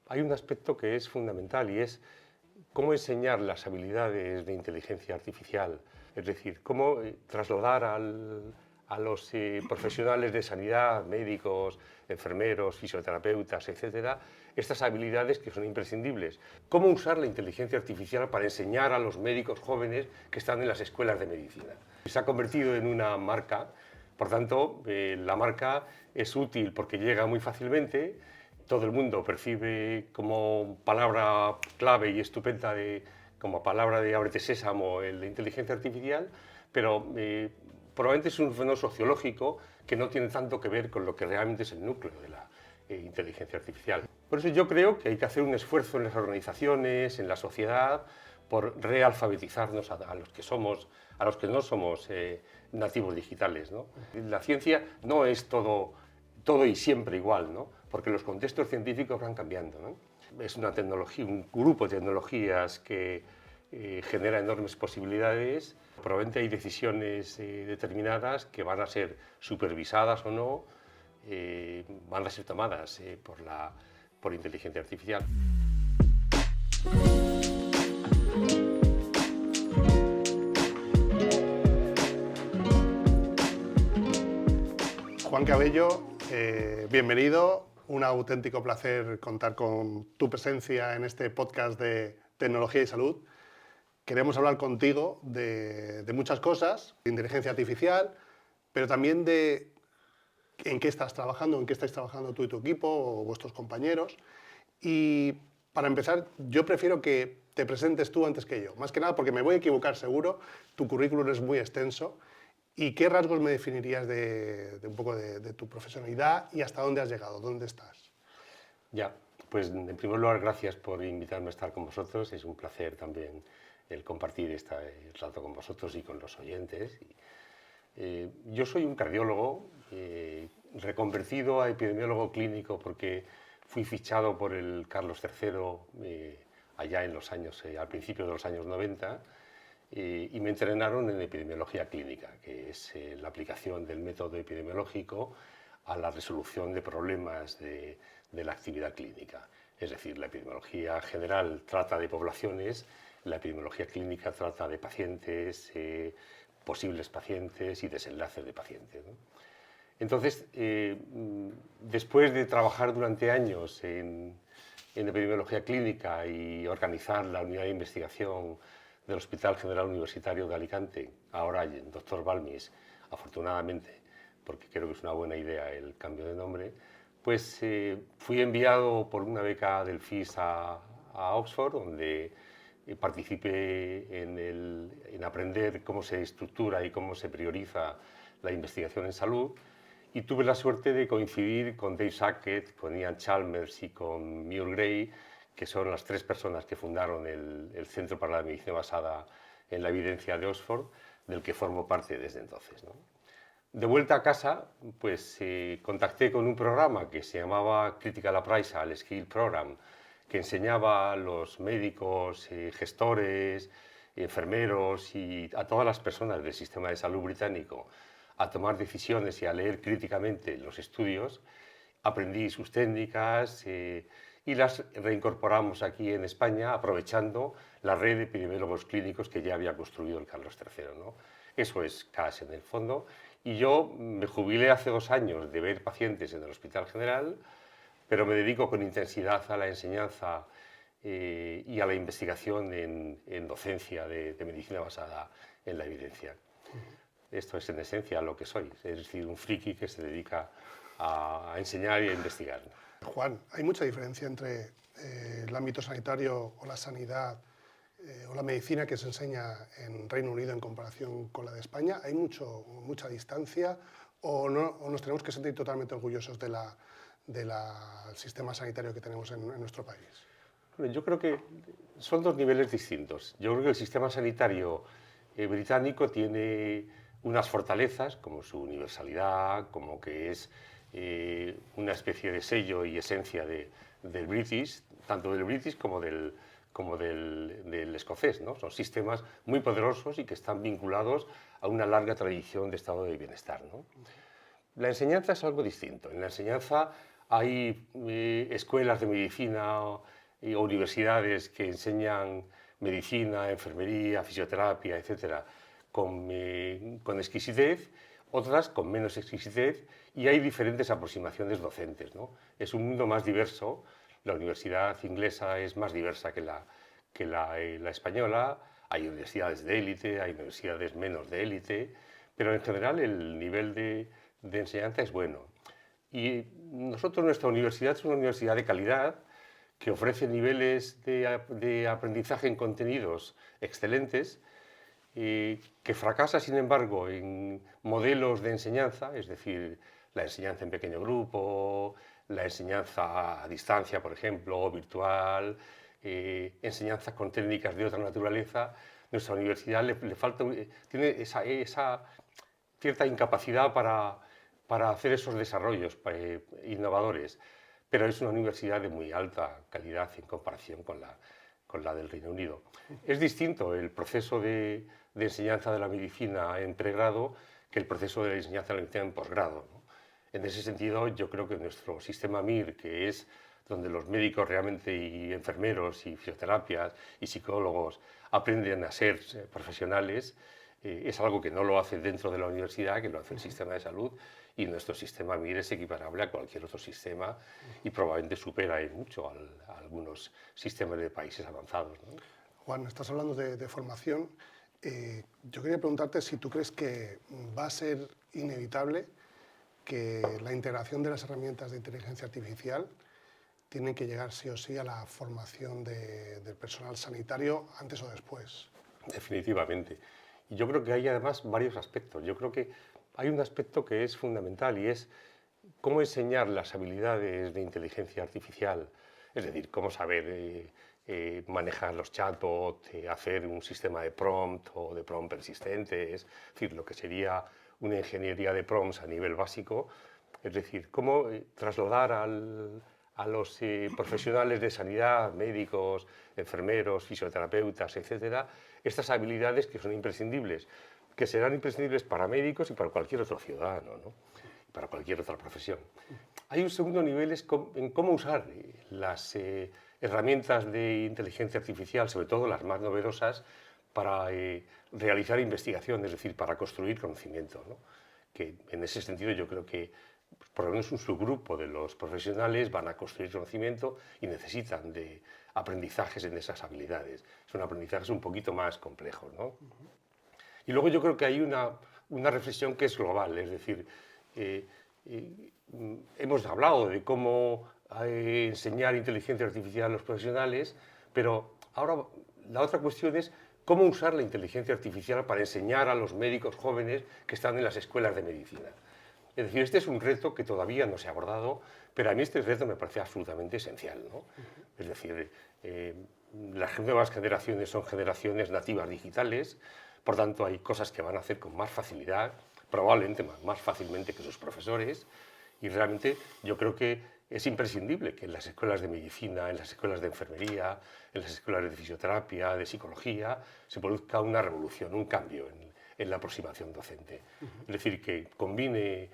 hay un aspecto que es fundamental y es cómo enseñar las habilidades de inteligencia artificial, es decir, cómo trasladar a los profesionales de sanidad, médicos, enfermeros, fisioterapeutas, etcétera, estas habilidades que son imprescindibles. Cómo usar la inteligencia artificial para enseñar a los médicos jóvenes que están en las escuelas de medicina. Se ha convertido en una marca, por tanto, la marca es útil porque llega muy fácilmente. Todo el mundo percibe como palabra clave y estupenda, como palabra de ábrete sésamo, la inteligencia artificial, pero probablemente es un fenómeno sociológico que no tiene tanto que ver con lo que realmente es el núcleo de la inteligencia artificial. Por eso yo creo que hay que hacer un esfuerzo en las organizaciones, en la sociedad, por realfabetizarnos a los que somos, a los que no somos nativos digitales, ¿no? La ciencia no es todo y siempre igual, ¿no? Porque los contextos científicos van cambiando, ¿no? Es una tecnología, un grupo de tecnologías que genera enormes posibilidades. Probablemente hay decisiones determinadas que van a ser supervisadas o no, van a ser tomadas por inteligencia artificial. Juan Cabello, bienvenido. Un auténtico placer contar con tu presencia en este podcast de tecnología y salud. Queremos hablar contigo de muchas cosas, de inteligencia artificial, pero también de en qué estás trabajando, en qué estáis trabajando tú y tu equipo o vuestros compañeros. Y para empezar, yo prefiero que te presentes tú antes que yo. Más que nada porque me voy a equivocar seguro, tu currículum es muy extenso. ¿Y qué rasgos me definirías de un poco de tu profesionalidad y hasta dónde has llegado? ¿Dónde estás? Ya, pues en primer lugar, gracias por invitarme a estar con vosotros. Es un placer también el compartir este rato con vosotros y con los oyentes. Yo soy un cardiólogo reconvertido a epidemiólogo clínico porque fui fichado por el Carlos III allá en los años, al principio de los años 90. Y me entrenaron en epidemiología clínica, que es la aplicación del método epidemiológico a la resolución de problemas de la actividad clínica. Es decir, la epidemiología general trata de poblaciones, la epidemiología clínica trata de pacientes, posibles pacientes y desenlaces de pacientes, ¿no? Entonces, después de trabajar durante años en epidemiología clínica y organizar la unidad de investigación del Hospital General Universitario de Alicante, ahora el Dr. Balmis, afortunadamente, porque creo que es una buena idea el cambio de nombre, pues fui enviado por una beca del FIS a Oxford, donde participé en aprender cómo se estructura y cómo se prioriza la investigación en salud, y tuve la suerte de coincidir con Dave Sackett, con Ian Chalmers y con Muir Gray, que son las tres personas que fundaron el Centro para la Medicina Basada en la Evidencia de Oxford, del que formo parte desde entonces, ¿no? De vuelta a casa, pues contacté con un programa que se llamaba Critical Appraisal Skill Program, que enseñaba a los médicos, gestores, enfermeros y a todas las personas del sistema de salud británico a tomar decisiones y a leer críticamente los estudios. Aprendí sus técnicas y las reincorporamos aquí en España, aprovechando la red de epidemiólogos clínicos que ya había construido el Carlos III, ¿no? Eso es CAS en el fondo. Y yo me jubilé hace 2 años de ver pacientes en el Hospital General, pero me dedico con intensidad a la enseñanza y a la investigación en docencia de medicina basada en la evidencia. Esto es en esencia lo que soy, es decir, un friki que se dedica a enseñar y a investigar. Juan, ¿hay mucha diferencia entre el ámbito sanitario o la sanidad o la medicina que se enseña en Reino Unido en comparación con la de España? ¿Hay mucha distancia o nos tenemos que sentir totalmente orgullosos del sistema sanitario que tenemos en nuestro país? Yo creo que son 2 niveles distintos. Yo creo que el sistema sanitario británico tiene unas fortalezas, como su universalidad, como que es una especie de sello y esencia del British, tanto del British como del escocés, ¿no? Son sistemas muy poderosos y que están vinculados a una larga tradición de estado de bienestar, ¿no? La enseñanza es algo distinto. En la enseñanza Hay escuelas de medicina o universidades que enseñan medicina, enfermería, fisioterapia, etcétera, con exquisitez, otras con menos exquisitez, y hay diferentes aproximaciones docentes, ¿no? Es un mundo más diverso. La universidad inglesa es más diversa que la española. Hay universidades de élite, hay universidades menos de élite, pero en general el nivel de enseñanza es bueno. Y nosotros, nuestra universidad es una universidad de calidad que ofrece niveles de aprendizaje en contenidos excelentes, que fracasa, sin embargo, en modelos de enseñanza, es decir, la enseñanza en pequeño grupo, la enseñanza a distancia, por ejemplo, o virtual, enseñanza con técnicas de otra naturaleza. Nuestra universidad le falta, tiene esa cierta incapacidad para hacer esos desarrollos innovadores, pero es una universidad de muy alta calidad en comparación con la del Reino Unido. Es distinto el proceso de enseñanza de la medicina en pregrado que el proceso de enseñanza de la medicina en posgrado, ¿no? En ese sentido, yo creo que nuestro sistema MIR, que es donde los médicos realmente y enfermeros y fisioterapias y psicólogos aprenden a ser profesionales, es algo que no lo hace dentro de la universidad, que lo hace el sistema de salud, y nuestro sistema MIR es equiparable a cualquier otro sistema y probablemente supera en mucho a algunos sistemas de países avanzados, ¿no? Juan, estás hablando de formación. Yo quería preguntarte si tú crees que va a ser inevitable que la integración de las herramientas de inteligencia artificial tienen que llegar sí o sí a la formación del personal sanitario antes o después. Definitivamente. Y yo creo que hay además varios aspectos. Yo creo que hay un aspecto que es fundamental, y es cómo enseñar las habilidades de inteligencia artificial, es decir, cómo saber manejar los chatbots, hacer un sistema de prompt o de prompt persistentes, es decir, lo que sería una ingeniería de prompts a nivel básico, es decir, cómo trasladar a los profesionales de sanidad, médicos, enfermeros, fisioterapeutas, etcétera, estas habilidades que son imprescindibles, que serán imprescindibles para médicos y para cualquier otro ciudadano, ¿no? Para cualquier otra profesión. Hay un segundo nivel en cómo usar las herramientas de inteligencia artificial, sobre todo las más novedosas, para realizar investigación, es decir, para construir conocimiento, ¿no? Que en ese sentido yo creo que por lo menos un subgrupo de los profesionales van a construir conocimiento y necesitan de aprendizajes en esas habilidades. Son aprendizajes un poquito más complejos, ¿no? Y luego yo creo que hay una reflexión que es global, es decir, hemos hablado de cómo enseñar inteligencia artificial a los profesionales, pero ahora la otra cuestión es cómo usar la inteligencia artificial para enseñar a los médicos jóvenes que están en las escuelas de medicina. Es decir, este es un reto que todavía no se ha abordado, pero a mí este reto me parece absolutamente esencial, ¿no? Es decir, las nuevas generaciones son generaciones nativas digitales, por tanto hay cosas que van a hacer con más facilidad, probablemente más fácilmente que sus profesores, y realmente yo creo que es imprescindible que en las escuelas de medicina, en las escuelas de enfermería, en las escuelas de fisioterapia, de psicología, se produzca una revolución, un cambio en la aproximación docente. Es decir, que combine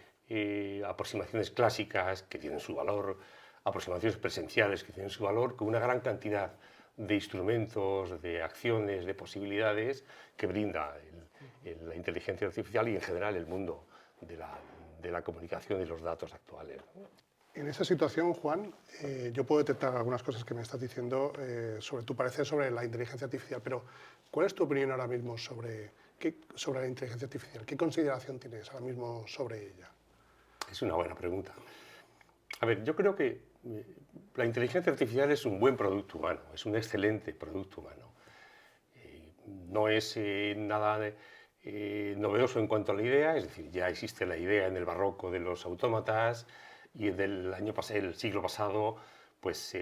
aproximaciones clásicas que tienen su valor, aproximaciones presenciales que tienen su valor, con una gran cantidad de instrumentos, de acciones, de posibilidades que brinda la inteligencia artificial y en general el mundo de la comunicación y los datos actuales, ¿no? En esa situación, Juan, yo puedo detectar algunas cosas que me estás diciendo sobre tu parecer sobre la inteligencia artificial, pero ¿cuál es tu opinión ahora mismo sobre la inteligencia artificial? ¿Qué consideración tienes ahora mismo sobre ella? Es una buena pregunta. A ver, yo creo que la inteligencia artificial es un buen producto humano, es un excelente producto humano. No es nada novedoso en cuanto a la idea, es decir, ya existe la idea en el barroco de los autómatas, y el siglo pasado, pues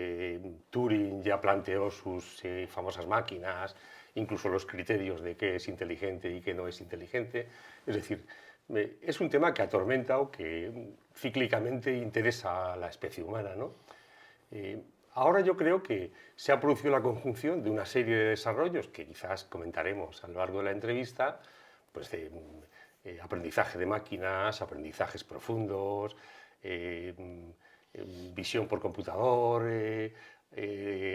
Turing ya planteó sus famosas máquinas, incluso los criterios de qué es inteligente y qué no es inteligente. Es decir, es un tema que atormenta o que cíclicamente interesa a la especie humana, ¿no? Ahora yo creo que se ha producido la conjunción de una serie de desarrollos que quizás comentaremos a lo largo de la entrevista, pues de aprendizaje de máquinas, aprendizajes profundos, visión por computador,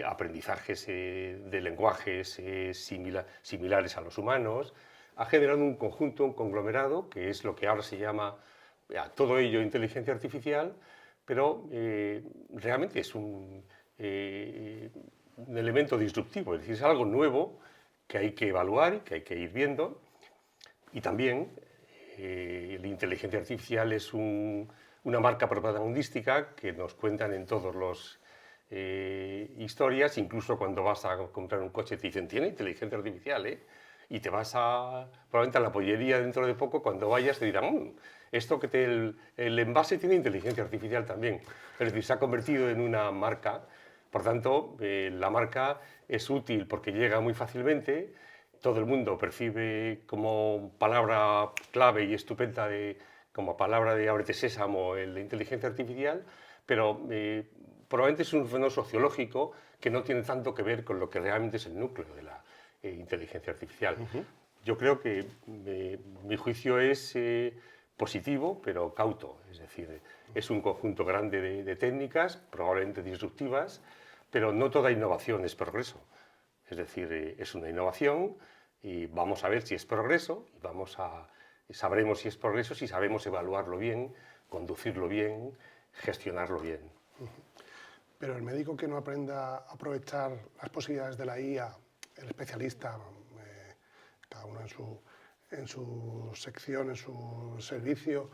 aprendizajes de lenguajes similares a los humanos, ha generado un conjunto, un conglomerado, que es lo que ahora se llama todo ello inteligencia artificial, pero realmente es un elemento disruptivo, es decir, es algo nuevo que hay que evaluar y que hay que ir viendo. Y también la inteligencia artificial es una marca propagandística que nos cuentan en todos los historias, incluso cuando vas a comprar un coche te dicen, tiene inteligencia artificial, ¿eh? Y te vas probablemente a la pollería dentro de poco, cuando vayas te dirán, esto que el envase tiene inteligencia artificial también. Es decir, se ha convertido en una marca, por tanto, la marca es útil porque llega muy fácilmente, todo el mundo percibe como palabra clave y estupenda como palabra de ábrete sésamo la inteligencia artificial, pero probablemente es un fenómeno sociológico que no tiene tanto que ver con lo que realmente es el núcleo de la inteligencia artificial. Yo creo que mi juicio es positivo, pero cauto, es decir, es un conjunto grande de técnicas, probablemente disruptivas, pero no toda innovación es progreso. Es decir, es una innovación y vamos a ver si es progreso y sabremos si es progreso si sabemos evaluarlo bien, conducirlo bien, gestionarlo bien. Pero el médico que no aprenda a aprovechar las posibilidades de la IA, el especialista, cada uno en su sección, en su servicio,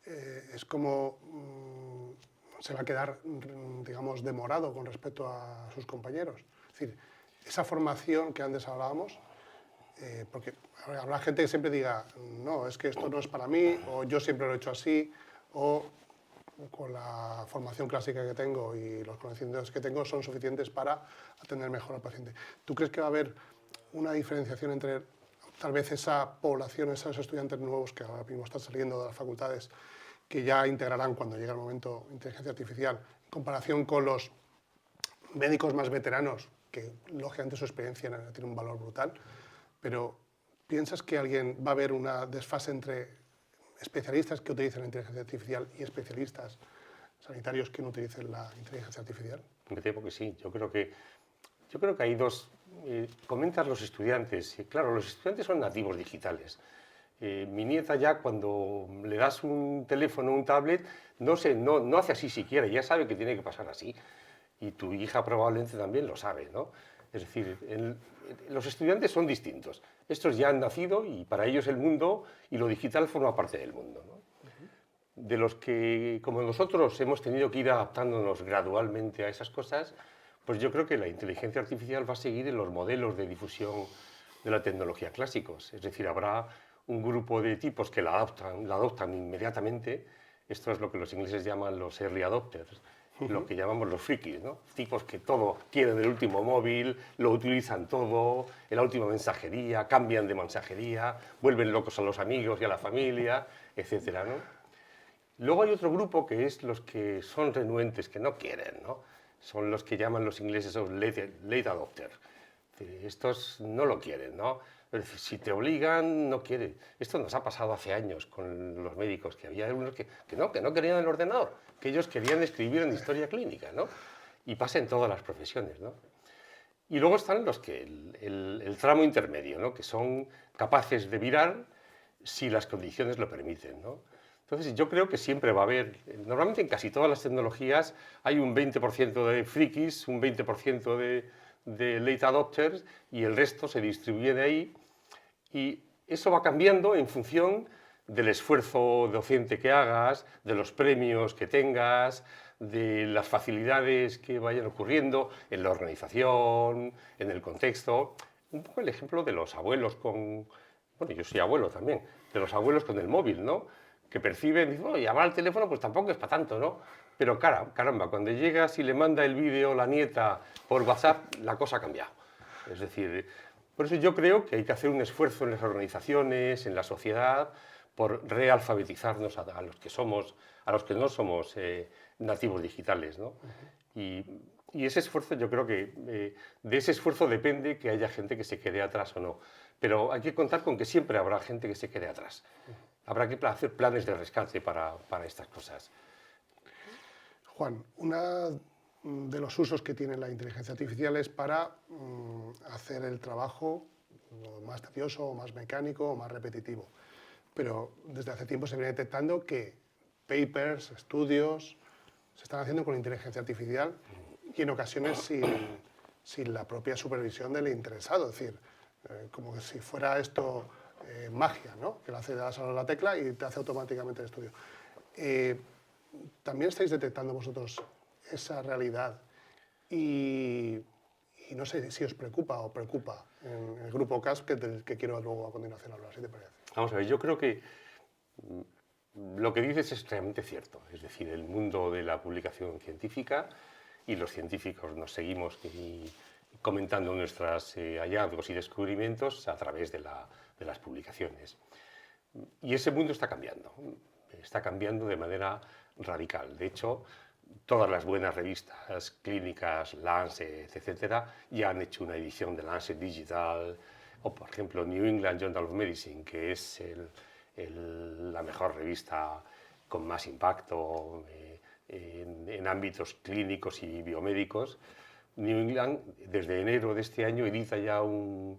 es como se va a quedar, digamos, demorado con respecto a sus compañeros. Es decir, esa formación que antes hablábamos, porque habrá gente que siempre diga, no, es que esto no es para mí, o yo siempre lo he hecho así, o con la formación clásica que tengo y los conocimientos que tengo son suficientes para atender mejor al paciente. ¿Tú crees que va a haber una diferenciación entre tal vez esa población, esos estudiantes nuevos que ahora mismo están saliendo de las facultades, que ya integrarán cuando llegue el momento inteligencia artificial, en comparación con los médicos más veteranos, que lógicamente su experiencia tiene un valor brutal, pero ¿piensas que va a haber una desfase entre especialistas que utilicen la inteligencia artificial y especialistas sanitarios que no utilicen la inteligencia artificial? Me temo que sí. Yo creo que hay dos. Comentas los estudiantes. Claro, los estudiantes son nativos digitales. Mi nieta ya cuando le das un teléfono o un tablet, no hace así siquiera, ya sabe que tiene que pasar así. Y tu hija probablemente también lo sabe, ¿no? Es decir, los estudiantes son distintos. Estos ya han nacido y para ellos el mundo y lo digital forma parte del mundo, ¿no? De los que, como nosotros, hemos tenido que ir adaptándonos gradualmente a esas cosas, pues yo creo que la inteligencia artificial va a seguir en los modelos de difusión de la tecnología clásicos. Es decir, habrá un grupo de tipos que la adoptan inmediatamente. Esto es lo que los ingleses llaman los early adopters, lo que llamamos los frikis, ¿no? Tipos que todo quieren el último móvil, lo utilizan todo, en la última mensajería, cambian de mensajería, vuelven locos a los amigos y a la familia, etcétera, ¿no? Luego hay otro grupo que es los que son renuentes, que no quieren, ¿no? Son los que llaman los ingleses late adopters. Estos no lo quieren, ¿no? Es decir, si te obligan, no quieren. Esto nos ha pasado hace años con los médicos, que había algunos que no querían el ordenador, que ellos querían escribir en historia clínica, ¿no? Y pasa en todas las profesiones, ¿no? Y luego están los que, el tramo intermedio, ¿no? Que son capaces de virar si las condiciones lo permiten, ¿no? Entonces, yo creo que siempre va a haber, normalmente en casi todas las tecnologías hay un 20% de frikis, un 20% de late adopters y el resto se distribuye de ahí. Y eso va cambiando en función del esfuerzo docente que hagas, de los premios que tengas, de las facilidades que vayan ocurriendo en la organización, en el contexto. Un poco el ejemplo de los abuelos con... Bueno, yo soy abuelo también, de los abuelos con el móvil, ¿no? Que perciben, dicen, oh, llamar al teléfono pues tampoco es para tanto, ¿no? Pero caramba, cuando llegas y le manda el vídeo la nieta por WhatsApp, la cosa ha cambiado. Es decir, por eso yo creo que hay que hacer un esfuerzo en las organizaciones, en la sociedad, por realfabetizarnos a los que somos, a los que no somos nativos digitales, ¿no? Y ese esfuerzo, yo creo que de ese esfuerzo depende que haya gente que se quede atrás o no. Pero hay que contar con que siempre habrá gente que se quede atrás. Habrá que hacer planes de rescate para estas cosas. Juan, uno de los usos que tiene la inteligencia artificial es para hacer el trabajo más tedioso, o más mecánico, o más repetitivo. Pero desde hace tiempo se viene detectando que papers, estudios, se están haciendo con inteligencia artificial y en ocasiones sin la propia supervisión del interesado. Es decir, como que si fuera esto magia, ¿no? Que le das a la tecla y te hace automáticamente el estudio. ¿También estáis detectando vosotros esa realidad? Y no sé si os preocupa o preocupa en el grupo CASP, del que quiero luego a continuación hablar, si te parece. Vamos a ver, yo creo que lo que dices es realmente cierto. Es decir, el mundo de la publicación científica y los científicos nos seguimos comentando nuestros hallazgos y descubrimientos a través de las publicaciones. Y ese mundo está cambiando de manera radical. De hecho, todas las buenas revistas clínicas, Lancet, etcétera, ya han hecho una edición de Lancet Digital, o por ejemplo New England Journal of Medicine, que es la mejor revista con más impacto en ámbitos clínicos y biomédicos. New England, desde enero de este año, edita ya una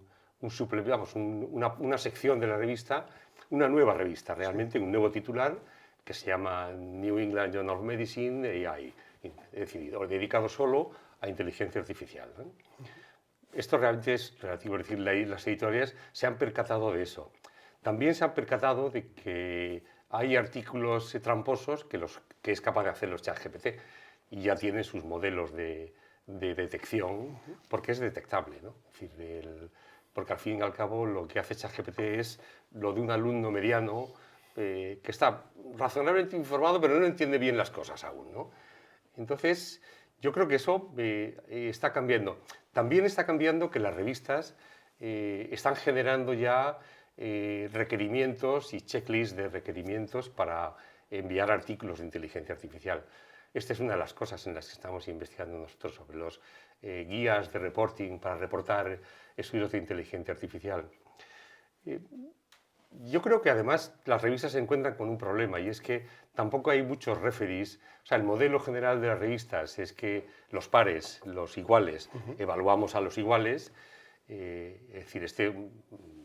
sección de la revista, una nueva revista, realmente, un nuevo titular, que se llama New England Journal of Medicine AI, es decir, dedicado solo a inteligencia artificial, ¿no? Esto realmente es relativo, es decir, las editoriales se han percatado de eso. También se han percatado de que hay artículos tramposos que es capaz de hacer los ChatGPT y ya tiene sus modelos de detección, porque es detectable, ¿no? Es decir, porque al fin y al cabo lo que hace ChatGPT es lo de un alumno mediano que está razonablemente informado, pero no entiende bien las cosas aún, ¿no? Entonces, yo creo que eso está cambiando. También está cambiando que las revistas están generando ya requerimientos y checklists de requerimientos para enviar artículos de inteligencia artificial. Esta es una de las cosas en las que estamos investigando nosotros sobre los guías de reporting para reportar estudios de inteligencia artificial. Yo creo que además las revistas se encuentran con un problema y es que tampoco hay muchos referees. O sea, el modelo general de las revistas es que los pares, los iguales, evaluamos a los iguales. Es decir,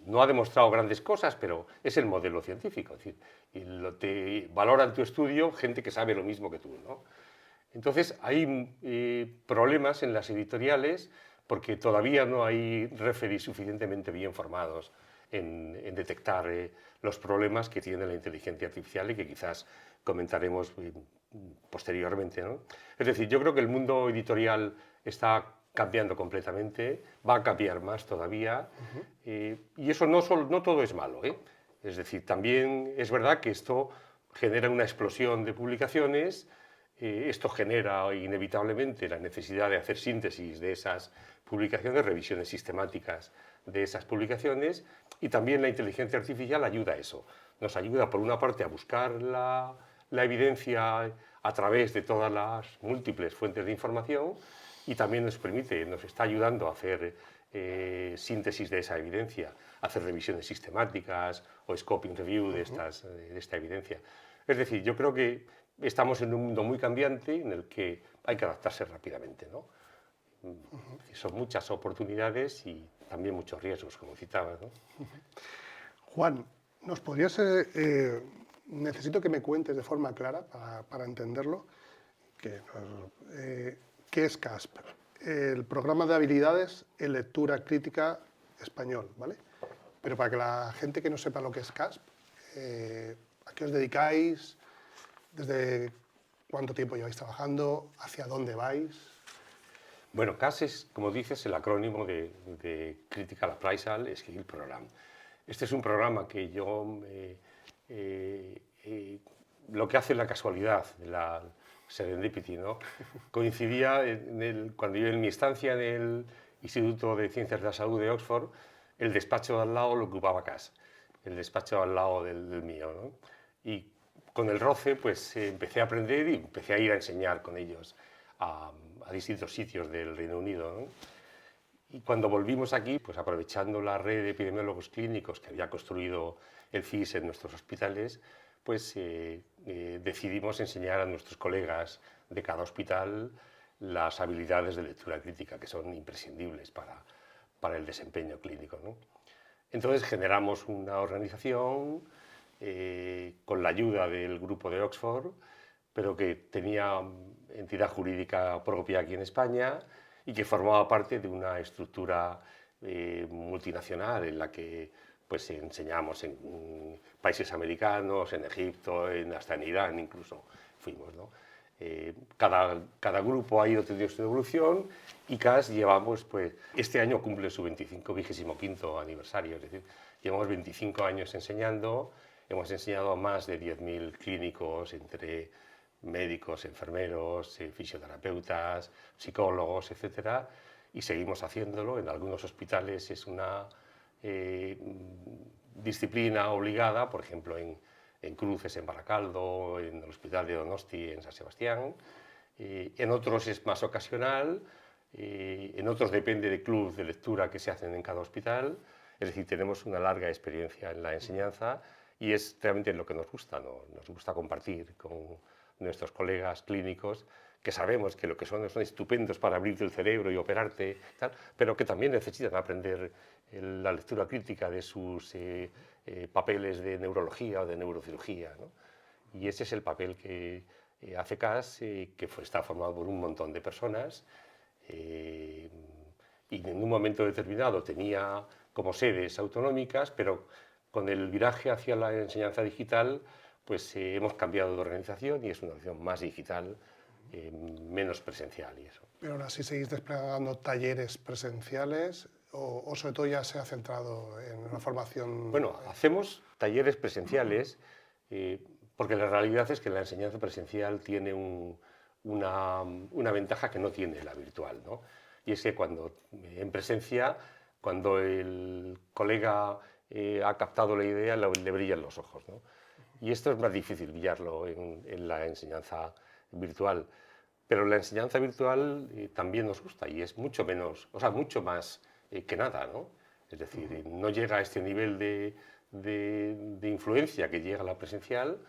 no ha demostrado grandes cosas, pero es el modelo científico. Es decir, te valoran tu estudio gente que sabe lo mismo que tú, ¿no? Entonces, hay problemas en las editoriales porque todavía no hay referees suficientemente bien formados en detectar los problemas que tiene la inteligencia artificial y que quizás comentaremos posteriormente, ¿no? Es decir, yo creo que el mundo editorial está cambiando completamente, va a cambiar más todavía, y eso no todo es malo, ¿eh? Es decir, también es verdad que esto genera una explosión de publicaciones, esto genera inevitablemente la necesidad de hacer síntesis de esas publicaciones, revisiones sistemáticas de esas publicaciones, y también la inteligencia artificial ayuda a eso. Nos ayuda, por una parte, a buscar la evidencia a través de todas las múltiples fuentes de información y también nos está ayudando a hacer síntesis de esa evidencia, hacer revisiones sistemáticas o scoping review de esta evidencia. Es decir, yo creo que estamos en un mundo muy cambiante en el que hay que adaptarse rápidamente, ¿no? Son muchas oportunidades y también muchos riesgos, como citabas, ¿no? Juan, ¿nos podrías necesito que me cuentes de forma clara para entenderlo qué es CASP, el programa de habilidades en lectura crítica español, ¿vale? Pero para que la gente que no sepa lo que es CASP, ¿a qué os dedicáis? ¿Desde cuánto tiempo lleváis trabajando? ¿Hacia dónde vais? Bueno, CAS es, como dices, el acrónimo de Critical Appraisal Skill Program. Este es un programa que yo, lo que hace la casualidad, la serendipity, ¿no? Coincidía cuando yo en mi estancia en el Instituto de Ciencias de la Salud de Oxford, el despacho de al lado lo ocupaba CAS, el despacho al lado del mío, ¿no? Y con el roce, pues empecé a aprender y empecé a ir a enseñar con ellos a distintos sitios del Reino Unido, ¿no? Y cuando volvimos aquí, pues aprovechando la red de epidemiólogos clínicos que había construido el CIS en nuestros hospitales, pues decidimos enseñar a nuestros colegas de cada hospital las habilidades de lectura crítica, que son imprescindibles para el desempeño clínico, ¿no? Entonces generamos una organización con la ayuda del grupo de Oxford, pero que tenía entidad jurídica propia aquí en España y que formaba parte de una estructura multinacional en la que pues enseñamos en países americanos, en Egipto, hasta en Irán incluso fuimos, ¿no? Cada grupo ha ido teniendo su evolución y CAS llevamos, pues, este año cumple su 25º aniversario, es decir, llevamos 25 años enseñando, hemos enseñado a más de 10.000 clínicos entre médicos, enfermeros, fisioterapeutas, psicólogos, etcétera, y seguimos haciéndolo. En algunos hospitales es una disciplina obligada, por ejemplo, en Cruces, en Baracaldo, en el Hospital de Donosti, en San Sebastián. En otros es más ocasional, en otros depende de clubes de lectura que se hacen en cada hospital. Es decir, tenemos una larga experiencia en la enseñanza y es realmente lo que nos gusta, ¿no? Nos gusta compartir con nuestros colegas clínicos que sabemos que lo que son estupendos para abrirte el cerebro y operarte, tal, pero que también necesitan aprender la lectura crítica de sus papeles de neurología o de neurocirugía, ¿no? Y ese es el papel que hace CAS, que está formado por un montón de personas y en un momento determinado tenía como sedes autonómicas, pero con el viraje hacia la enseñanza digital, pues hemos cambiado de organización y es una organización más digital, menos presencial y eso. Pero aún así seguís desplegando talleres presenciales o sobre todo ya se ha centrado en la formación. Bueno, hacemos talleres presenciales porque la realidad es que la enseñanza presencial tiene una ventaja que no tiene la virtual, ¿no? Y es que en presencia, cuando el colega ha captado la idea, le brillan los ojos, ¿no? Y esto es más difícil pillarlo en la enseñanza virtual. Pero la enseñanza virtual también nos gusta y es mucho menos, o sea, mucho más que nada, ¿no? Es decir, no llega a este nivel de influencia que llega la presencial,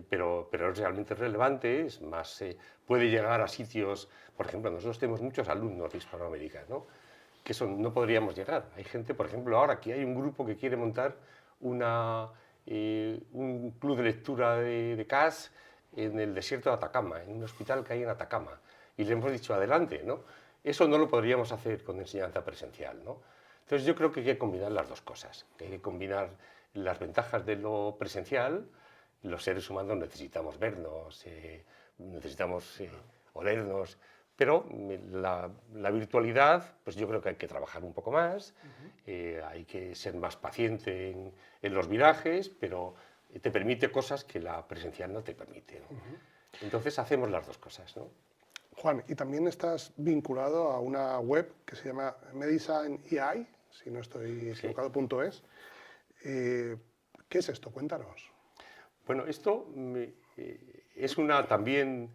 pero es realmente relevante, es más, puede llegar a sitios, por ejemplo, nosotros tenemos muchos alumnos de Hispanoamérica, ¿no? Que eso no podríamos llegar. Hay gente, por ejemplo, ahora aquí hay un grupo que quiere montar un club de lectura de CAS en el desierto de Atacama, en un hospital que hay en Atacama. Y le hemos dicho, adelante, ¿no? Eso no lo podríamos hacer con enseñanza presencial, ¿no? Entonces yo creo que hay que combinar las dos cosas. Que hay que combinar las ventajas de lo presencial. Los seres humanos necesitamos vernos, necesitamos olernos, pero la virtualidad, pues yo creo que hay que trabajar un poco más, hay que ser más paciente en los virajes, pero te permite cosas que la presencial no te permite, ¿no? Entonces hacemos las dos cosas, ¿no? Juan, y también estás vinculado a una web que se llama Medicine AI, si no estoy equivocado, .es. ¿Qué es esto? Cuéntanos. Bueno, esto es también,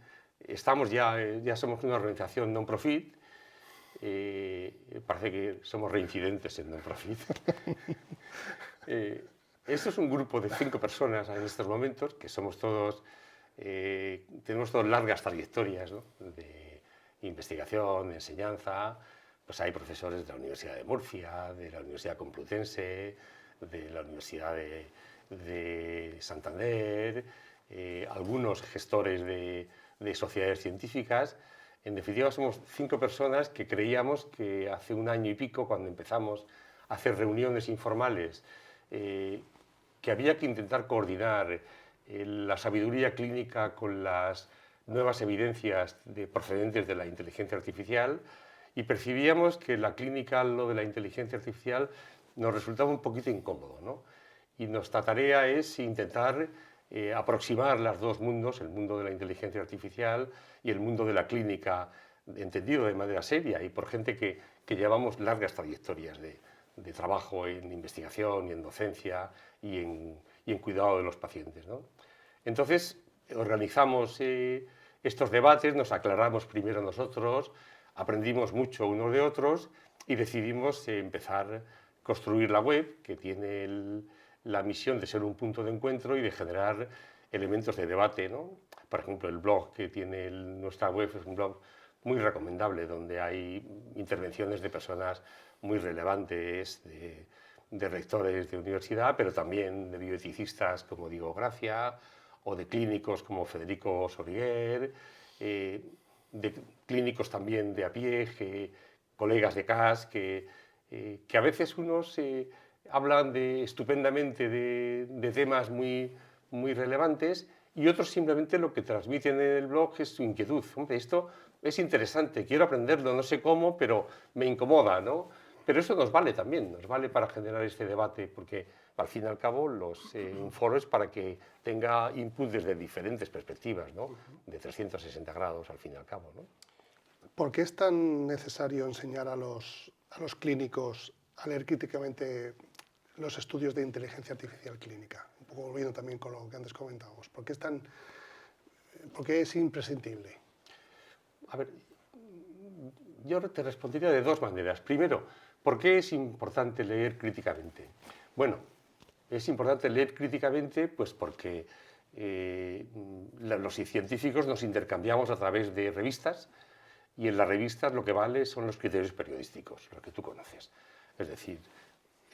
ya somos una organización non-profit, parece que somos reincidentes en non-profit. Esto es un grupo de 5 personas en estos momentos, que somos todos, tenemos todas largas trayectorias, ¿no? De investigación, de enseñanza. Pues hay profesores de la Universidad de Murcia, de la Universidad Complutense, de la Universidad de Santander, algunos gestores de sociedades científicas. En definitiva, somos 5 personas que creíamos que hace un año y pico, cuando empezamos a hacer reuniones informales, que había que intentar coordinar la sabiduría clínica con las nuevas evidencias procedentes de la inteligencia artificial, y percibíamos que la clínica, lo de la inteligencia artificial, nos resultaba un poquito incómodo, ¿no? Y nuestra tarea es intentar aproximar los dos mundos, el mundo de la inteligencia artificial y el mundo de la clínica, entendido de manera seria y por gente que llevamos largas trayectorias de trabajo en investigación y en docencia y en cuidado de los pacientes, ¿no? Entonces, organizamos estos debates, nos aclaramos primero nosotros, aprendimos mucho unos de otros y decidimos empezar a construir la web, que tiene la misión de ser un punto de encuentro y de generar elementos de debate, ¿no? Por ejemplo, el blog que tiene nuestra web es un blog muy recomendable, donde hay intervenciones de personas muy relevantes, de rectores de universidad, pero también de bioeticistas como Diego Gracia, o de clínicos como Federico Soriguer, de clínicos también de a pie, colegas de CAS, que a veces unos hablan estupendamente de temas muy relevantes, y otros simplemente lo que transmiten en el blog es su inquietud. Hombre, esto es interesante, quiero aprenderlo, no sé cómo, pero me incomoda, ¿no? Pero eso nos vale también, nos vale para generar este debate, porque al fin y al cabo un foro es para que tenga input desde diferentes perspectivas, ¿no? De 360 grados al fin y al cabo, ¿no? ¿Por qué es tan necesario enseñar a los clínicos a leer críticamente los estudios de inteligencia artificial clínica? Un poco volviendo también con lo que antes comentábamos. ¿Por qué es imprescindible? A ver, yo te respondería de dos maneras. Primero, ¿por qué es importante leer críticamente? Bueno, es importante leer críticamente pues porque los científicos nos intercambiamos a través de revistas, y en las revistas lo que vale son los criterios periodísticos, los que tú conoces. Es decir,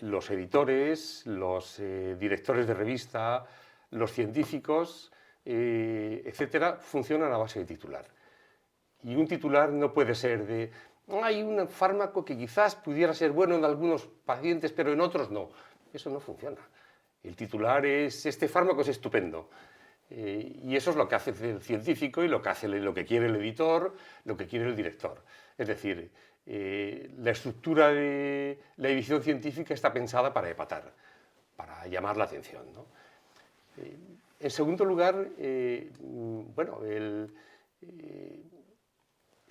los editores, los directores de revista, los científicos, etcétera, funcionan a base de titular. Y un titular no puede ser de hay un fármaco que quizás pudiera ser bueno en algunos pacientes, pero en otros no. Eso no funciona. El titular es este fármaco es estupendo. Y eso es lo que hace el científico y lo que quiere el editor, lo que quiere el director. Es decir, la estructura de la edición científica está pensada para epatar, para llamar la atención, ¿no? En segundo lugar, bueno, el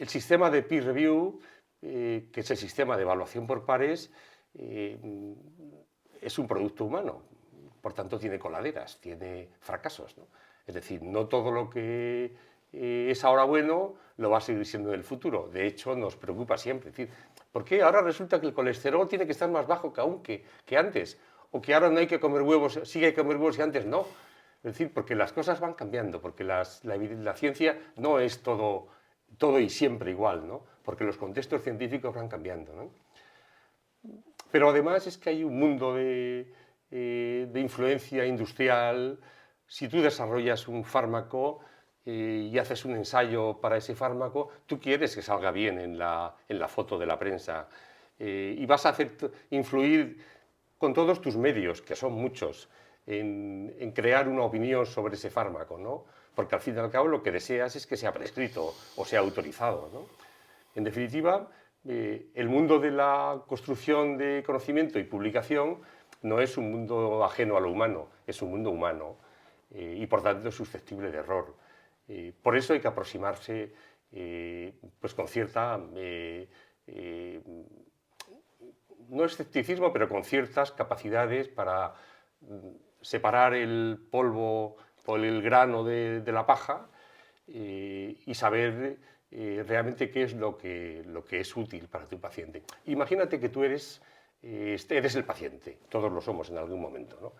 sistema de peer review, que es el sistema de evaluación por pares, es un producto humano, por tanto tiene coladeras, tiene fracasos, ¿no? Es decir, no todo lo que es ahora bueno lo va a seguir siendo en el futuro. De hecho, nos preocupa siempre. Es decir, ¿por qué ahora resulta que el colesterol tiene que estar más bajo que antes? O que ahora no hay que comer huevos, sí hay que comer huevos y antes no. Es decir, porque las cosas van cambiando, porque la ciencia no es todo y siempre igual, ¿no? Porque los contextos científicos van cambiando, ¿no? Pero además es que hay un mundo de influencia industrial. Si tú desarrollas un fármaco y haces un ensayo para ese fármaco, tú quieres que salga bien en la foto de la prensa, y vas a influir con todos tus medios, que son muchos, en crear una opinión sobre ese fármaco, ¿no? Porque al fin y al cabo lo que deseas es que sea prescrito o sea autorizado, ¿no? En definitiva, el mundo de la construcción de conocimiento y publicación no es un mundo ajeno a lo humano, es un mundo humano, y por tanto es susceptible de error. Por eso hay que aproximarse pues con cierta, no escepticismo, pero con ciertas capacidades para separar el polvo o el grano de la paja, y saber realmente qué es lo que es útil para tu paciente. Imagínate que tú eres el paciente, todos lo somos en algún momento, ¿no?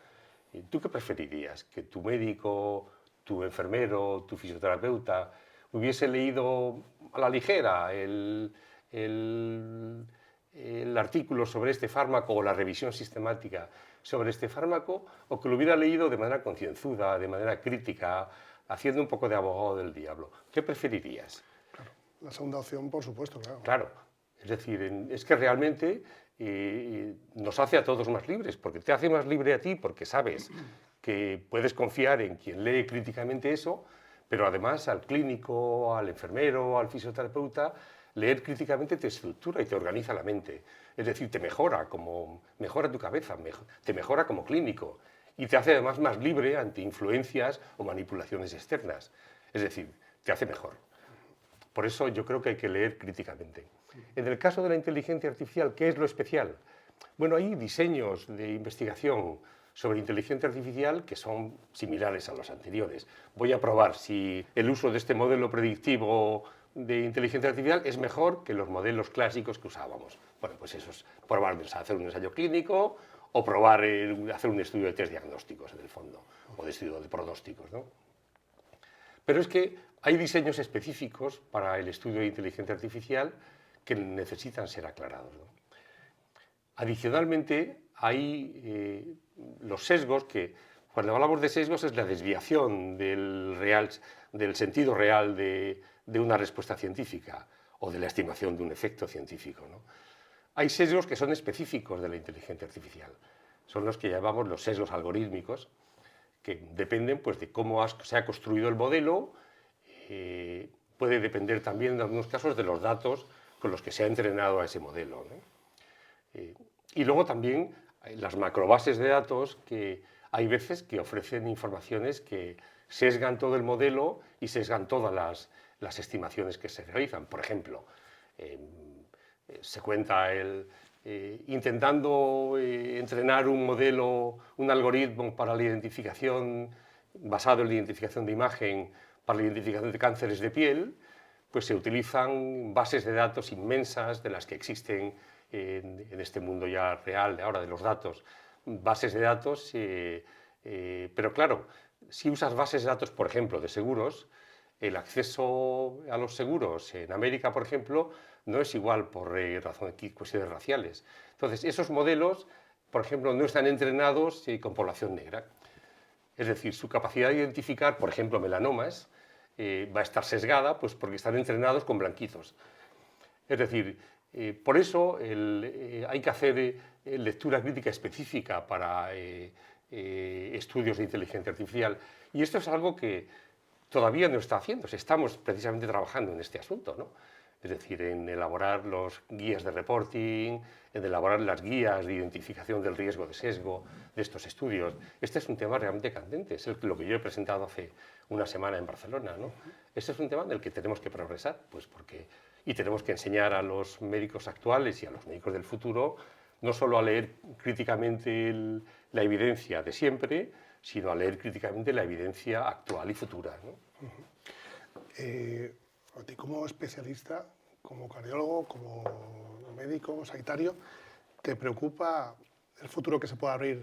¿Tú qué preferirías? ¿Que tu médico, tu enfermero, tu fisioterapeuta hubiese leído a la ligera el artículo sobre este fármaco o la revisión sistemática sobre este fármaco, o que lo hubiera leído de manera concienzuda, de manera crítica, haciendo un poco de abogado del diablo? ¿Qué preferirías? Claro, la segunda opción, por supuesto, claro. Claro, es decir, es que realmente nos hace a todos más libres, porque te hace más libre a ti, porque sabes que puedes confiar en quien lee críticamente eso, pero además al clínico, al enfermero, al fisioterapeuta, leer críticamente te estructura y te organiza la mente. Es decir, mejora tu cabeza, te mejora como clínico, y te hace además más libre ante influencias o manipulaciones externas. Es decir, te hace mejor. Por eso yo creo que hay que leer críticamente. En el caso de la inteligencia artificial, ¿qué es lo especial? Bueno, hay diseños de investigación sobre inteligencia artificial que son similares a los anteriores. Voy a probar si el uso de este modelo predictivo de inteligencia artificial es mejor que los modelos clásicos que usábamos. Bueno, pues eso es probar, hacer un ensayo clínico o probar, hacer un estudio de test diagnósticos en el fondo, o de estudio de pronósticos, ¿no? Pero es que hay diseños específicos para el estudio de inteligencia artificial que necesitan ser aclarados, ¿no? Adicionalmente, hay los sesgos que, cuando hablamos de sesgos, es la desviación del sentido real de una respuesta científica o de la estimación de un efecto científico, ¿no? Hay sesgos que son específicos de la inteligencia artificial. Son los que llamamos los sesgos algorítmicos, que dependen pues, de cómo se ha construido el modelo. Puede depender también, en algunos casos, de los datos con los que se ha entrenado a ese modelo, ¿no? Y luego también las macrobases de datos, que hay veces que ofrecen informaciones que sesgan todo el modelo y sesgan todas las estimaciones que se realizan. Por ejemplo, se cuenta intentando entrenar un modelo, un algoritmo para la identificación, basado en la identificación de imagen, para la identificación de cánceres de piel, pues se utilizan bases de datos inmensas de las que existen en este mundo ya real, de ahora de los datos, bases de datos, pero claro, si usas bases de datos, por ejemplo, de seguros, el acceso a los seguros en América, por ejemplo, no es igual por cuestiones raciales. Entonces, esos modelos, por ejemplo, no están entrenados con población negra. Es decir, su capacidad de identificar, por ejemplo, melanomas, va a estar sesgada pues, porque están entrenados con blanquizos. Es decir, por eso hay que hacer lectura crítica específica para estudios de inteligencia artificial. Y esto es algo que todavía no está haciéndose. Estamos precisamente trabajando en este asunto, ¿no? Es decir, en elaborar los guías de reporting, en elaborar las guías de identificación del riesgo de sesgo de estos estudios. Este es un tema realmente candente, es lo que yo he presentado hace una semana en Barcelona, ¿no? Este es un tema en el que tenemos que progresar, pues y tenemos que enseñar a los médicos actuales y a los médicos del futuro no solo a leer críticamente la evidencia de siempre, sino a leer críticamente la evidencia actual y futura, ¿no? A ti como especialista, como cardiólogo, como médico, sanitario, ¿te preocupa el futuro que se pueda abrir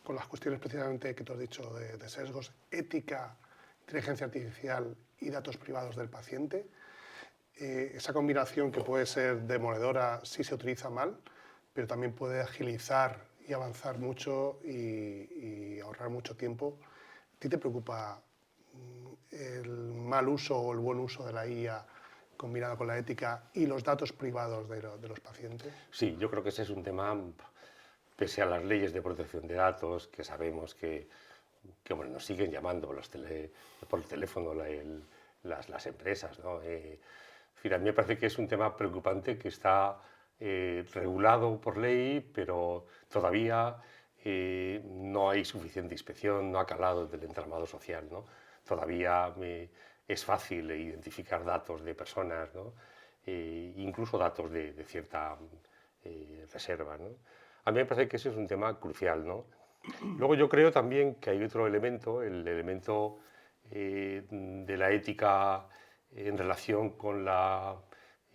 con las cuestiones precisamente que tú has dicho de sesgos, ética, inteligencia artificial y datos privados del paciente? Esa combinación que puede ser demoledora si se utiliza mal, pero también puede agilizar y avanzar mucho y ahorrar mucho tiempo. ¿A ti te preocupa el mal uso o el buen uso de la IA combinado con la ética y los datos privados de los pacientes? Sí, yo creo que ese es un tema, pese a las leyes de protección de datos, que sabemos que bueno, nos siguen llamando por el teléfono las empresas, ¿no? En fin, a mí me parece que es un tema preocupante que está regulado por ley, pero todavía no hay suficiente inspección, no ha calado del entramado social, ¿no? Todavía es fácil identificar datos de personas, ¿no? Incluso datos de cierta reserva, ¿no? A mí me parece que ese es un tema crucial, ¿no? Luego yo creo también que hay otro elemento, el elemento de la ética en relación con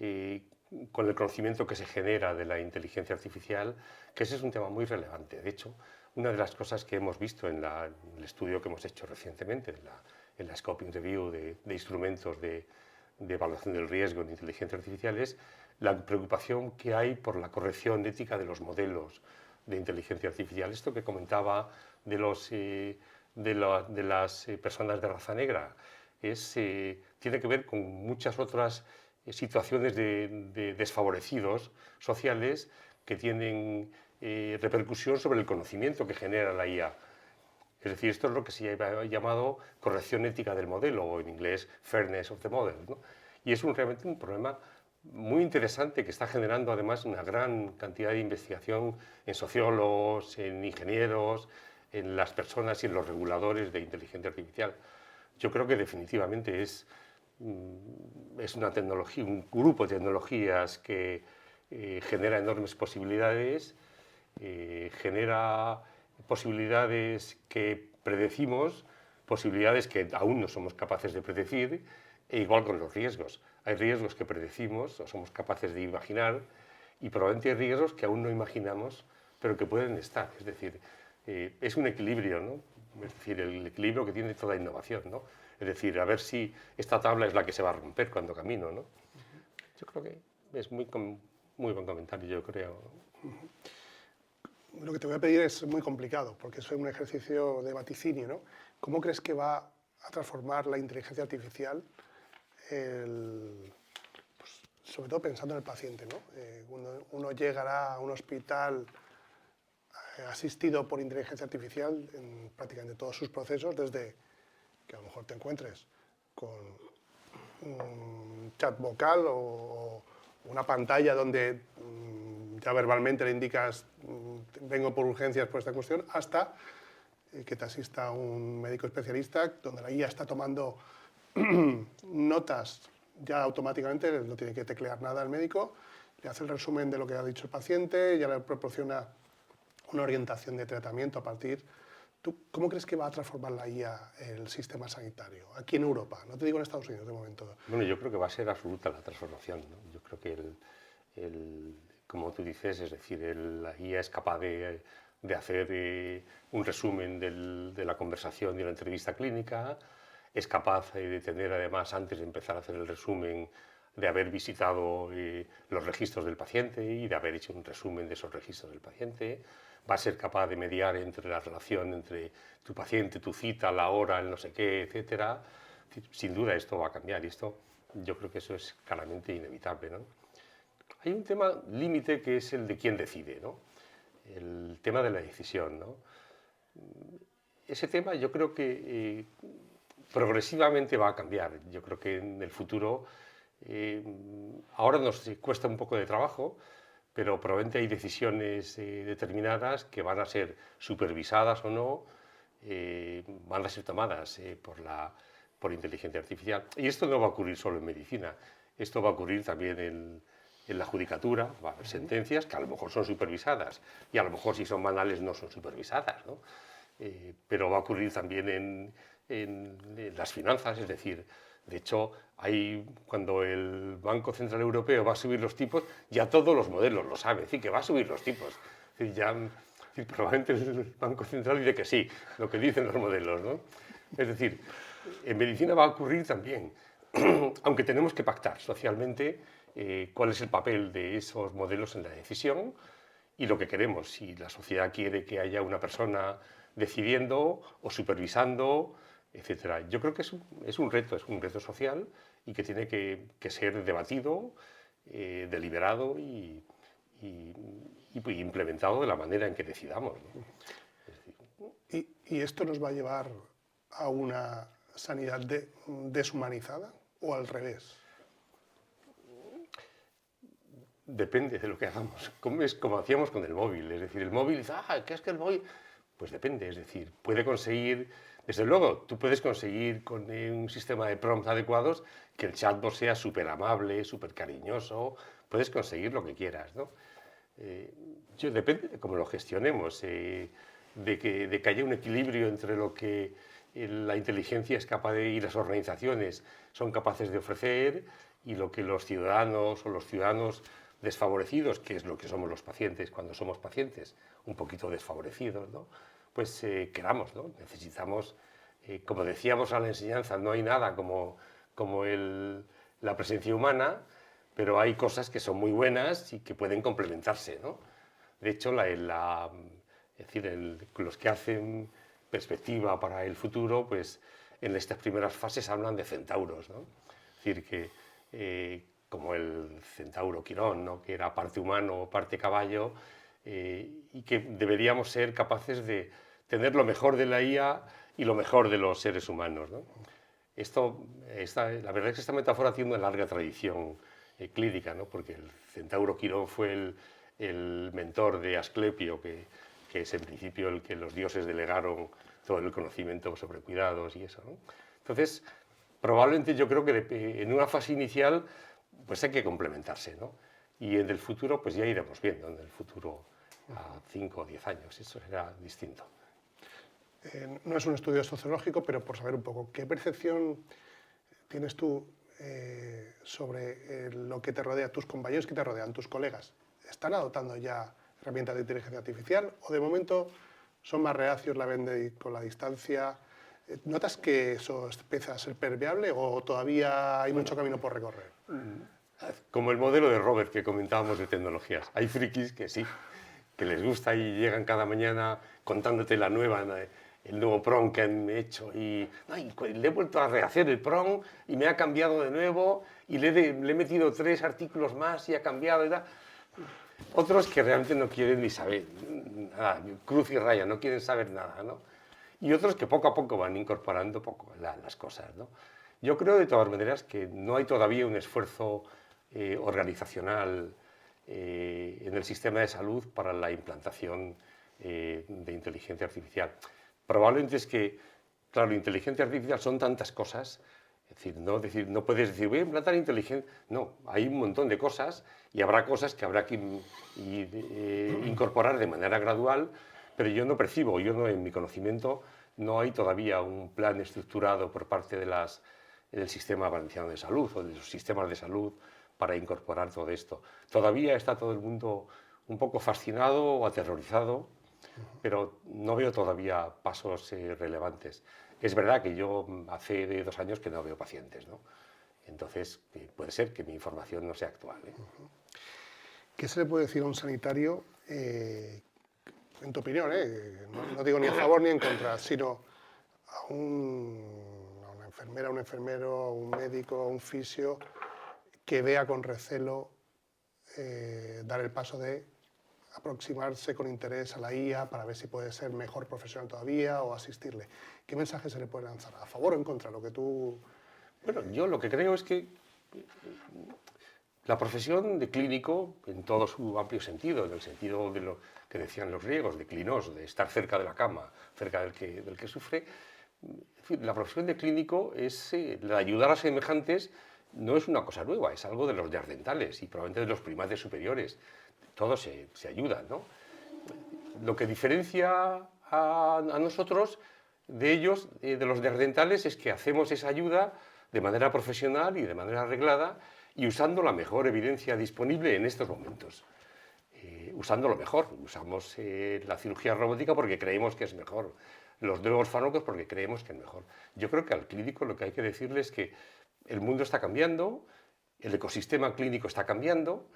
el conocimiento que se genera de la inteligencia artificial, que ese es un tema muy relevante. De hecho, una de las cosas que hemos visto en el estudio que hemos hecho recientemente, en la Scoping Review de instrumentos de evaluación del riesgo en inteligencia artificial, es la preocupación que hay por la corrección ética de los modelos de inteligencia artificial. Esto que comentaba de las personas de raza negra tiene que ver con muchas otras situaciones de desfavorecidos sociales que tienen repercusión sobre el conocimiento que genera la IA. Es decir, esto es lo que se ha llamado corrección ética del modelo, o en inglés fairness of the model, ¿no? Y es realmente un problema muy interesante que está generando además una gran cantidad de investigación en sociólogos, en ingenieros, en las personas y en los reguladores de inteligencia artificial. Yo creo que definitivamente es una tecnología, un grupo de tecnologías que genera enormes posibilidades, genera posibilidades que predecimos, posibilidades que aún no somos capaces de predecir, e igual con los riesgos. Hay riesgos que predecimos o somos capaces de imaginar, y probablemente hay riesgos que aún no imaginamos pero que pueden estar. Es decir, es un equilibrio, ¿no? Es decir, el equilibrio que tiene toda innovación, ¿no? Es decir, a ver si esta tabla es la que se va a romper cuando camino, ¿no? Yo creo que es muy buen comentario, yo creo. Lo que te voy a pedir es muy complicado, porque es un ejercicio de vaticinio, ¿no? ¿Cómo crees que va a transformar la inteligencia artificial, sobre todo pensando en el paciente, ¿no? Uno llegará a un hospital asistido por inteligencia artificial en prácticamente todos sus procesos, desde que a lo mejor te encuentres con un chat vocal o una pantalla donde ya verbalmente le indicas vengo por urgencias por esta cuestión, hasta que te asista un médico especialista donde la guía está tomando notas ya automáticamente, no tiene que teclear nada el médico, le hace el resumen de lo que ha dicho el paciente, ya le proporciona una orientación de tratamiento a partir. ¿Tú cómo crees que va a transformar la IA el sistema sanitario aquí en Europa? No te digo en Estados Unidos de momento. Bueno, yo creo que va a ser absoluta la transformación, ¿no? Yo creo que como tú dices, es decir, la IA es capaz de hacer un resumen de la conversación de una entrevista clínica, es capaz de tener, además, antes de empezar a hacer el resumen, de haber visitado los registros del paciente y de haber hecho un resumen de esos registros del paciente. Va a ser capaz de mediar entre la relación entre tu paciente, tu cita, la hora, el no sé qué, etcétera. Sin duda esto va a cambiar y esto yo creo que eso es claramente inevitable, ¿no? Hay un tema límite que es el de quién decide, ¿no? El tema de la decisión, ¿no? Ese tema yo creo que progresivamente va a cambiar. Yo creo que en el futuro, ahora nos cuesta un poco de trabajo, pero probablemente hay decisiones determinadas que van a ser supervisadas o no, van a ser tomadas por inteligencia artificial. Y esto no va a ocurrir solo en medicina, esto va a ocurrir también en la judicatura. Va a haber sentencias que a lo mejor son supervisadas y a lo mejor si son banales no son supervisadas, ¿no? Pero va a ocurrir también en las finanzas, es decir, de hecho, cuando el Banco Central Europeo va a subir los tipos, ya todos los modelos lo saben, es decir, que va a subir los tipos. Es decir, probablemente el Banco Central dice que sí, lo que dicen los modelos, ¿no? Es decir, en medicina va a ocurrir también, aunque tenemos que pactar socialmente cuál es el papel de esos modelos en la decisión y lo que queremos, si la sociedad quiere que haya una persona decidiendo o supervisando, etcétera. Yo creo que es un reto social y que tiene que ser debatido, deliberado y implementado de la manera en que decidamos, ¿no? ¿Y esto nos va a llevar a una sanidad deshumanizada o al revés? Depende de lo que hagamos. Es como hacíamos con el móvil. Es decir, el móvil dice, ¿qué es que el móvil? Pues depende, es decir, puede conseguir, desde luego, tú puedes conseguir con un sistema de prompts adecuados que el chatbot sea súper amable, súper cariñoso, puedes conseguir lo que quieras, ¿no? Depende de cómo lo gestionemos, de que haya un equilibrio entre lo que la inteligencia es capaz de, y las organizaciones son capaces de ofrecer y lo que los ciudadanos o los ciudadanos desfavorecidos, que es lo que somos los pacientes cuando somos pacientes, un poquito desfavorecidos, ¿no? Pues queramos, ¿no? Necesitamos, como decíamos a la enseñanza, no hay nada como la presencia humana, pero hay cosas que son muy buenas y que pueden complementarse, ¿no? De hecho, es decir, los que hacen perspectiva para el futuro, pues en estas primeras fases hablan de centauros, ¿no? Es decir, que como el centauro Quirón, ¿no? Que era parte humano, parte caballo, y que deberíamos ser capaces de tener lo mejor de la IA y lo mejor de los seres humanos, ¿no? La verdad es que esta metáfora tiene una larga tradición clínica, ¿no? Porque el centauro Quirón fue el mentor de Asclepio, que es en principio el que los dioses delegaron todo el conocimiento sobre cuidados y eso, ¿no? Entonces, probablemente yo creo que en una fase inicial pues hay que complementarse, ¿no? Y en el futuro pues ya iremos viendo, en el futuro a 5 o 10 años, eso será distinto. No es un estudio sociológico, pero por saber un poco, ¿qué percepción tienes tú sobre lo que te rodea, tus compañeros que te rodean, tus colegas? ¿Están adoptando ya herramientas de inteligencia artificial o de momento son más reacios, la ven con la distancia? ¿Notas que eso empieza a ser permeable o todavía hay mucho camino por recorrer? Como el modelo de Robert que comentábamos de tecnologías. Hay frikis que sí, que les gusta y llegan cada mañana contándote la nueva, el nuevo prompt que han hecho y ay, le he vuelto a rehacer el prompt y me ha cambiado de nuevo y le he metido 3 artículos más y ha cambiado y tal. Otros que realmente no quieren ni saber nada, cruz y raya, no quieren saber nada, ¿no? Y otros que poco a poco van incorporando las cosas, ¿no? Yo creo de todas maneras que no hay todavía un esfuerzo organizacional en el sistema de salud para la implantación de inteligencia artificial. Probablemente es que, claro, inteligencia artificial son tantas cosas, no puedes decir, voy a implantar inteligencia. No, hay un montón de cosas y habrá cosas que habrá que incorporar de manera gradual, pero yo no percibo, en mi conocimiento, no hay todavía un plan estructurado por parte del sistema valenciano de salud o de los sistemas de salud para incorporar todo esto. Todavía está todo el mundo un poco fascinado o aterrorizado, pero no veo todavía pasos relevantes. Es verdad que yo hace 2 años que no veo pacientes, ¿no? Entonces puede ser que mi información no sea actual, ¿eh? ¿Qué se le puede decir a un sanitario, en tu opinión, no digo ni a favor ni en contra, sino a una enfermera, un enfermero, un médico, un fisio, que vea con recelo dar el paso de aproximarse con interés a la IA para ver si puede ser mejor profesional todavía o asistirle? ¿Qué mensaje se le puede lanzar? ¿A favor o en contra? Lo que tú... Bueno, yo lo que creo es que la profesión de clínico, en todo su amplio sentido, en el sentido de lo que decían los griegos, de klinos, de estar cerca de la cama, cerca del que sufre, es decir, la profesión de clínico es la de ayudar a semejantes. No es una cosa nueva, es algo de los neandertales y probablemente de los primates superiores. Todos se ayudan, ¿no? Lo que diferencia a nosotros de ellos, de los neandertales, es que hacemos esa ayuda de manera profesional y de manera arreglada y usando la mejor evidencia disponible en estos momentos. Usando lo mejor, usamos la cirugía robótica porque creemos que es mejor, los nuevos fármacos porque creemos que es mejor. Yo creo que al clínico lo que hay que decirle es que el mundo está cambiando, el ecosistema clínico está cambiando.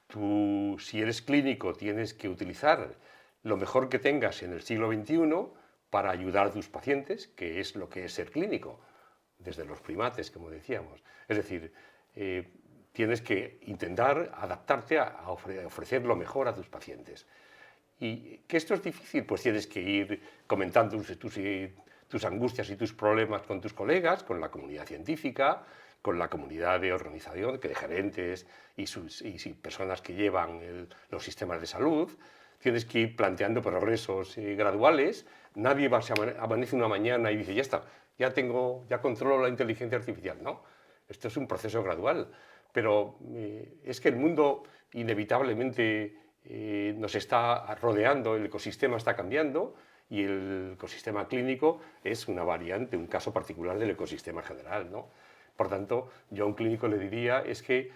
Tú, si eres clínico, tienes que utilizar lo mejor que tengas en el siglo XXI para ayudar a tus pacientes, que es lo que es ser clínico, desde los primates, como decíamos. Es decir, tienes que intentar adaptarte a ofrecer lo mejor a tus pacientes. ¿Y que esto es difícil? Pues tienes que ir comentando tus angustias y tus problemas con tus colegas, con la comunidad científica, con la comunidad de organización, de gerentes y personas que llevan los sistemas de salud. Tienes que ir planteando progresos graduales. Nadie amanece una mañana y dice, ya está, ya controlo la inteligencia artificial. No, esto es un proceso gradual. Pero es que el mundo inevitablemente nos está rodeando, el ecosistema está cambiando y el ecosistema clínico es una variante, un caso particular del ecosistema general, ¿no? Por tanto, yo a un clínico le diría es que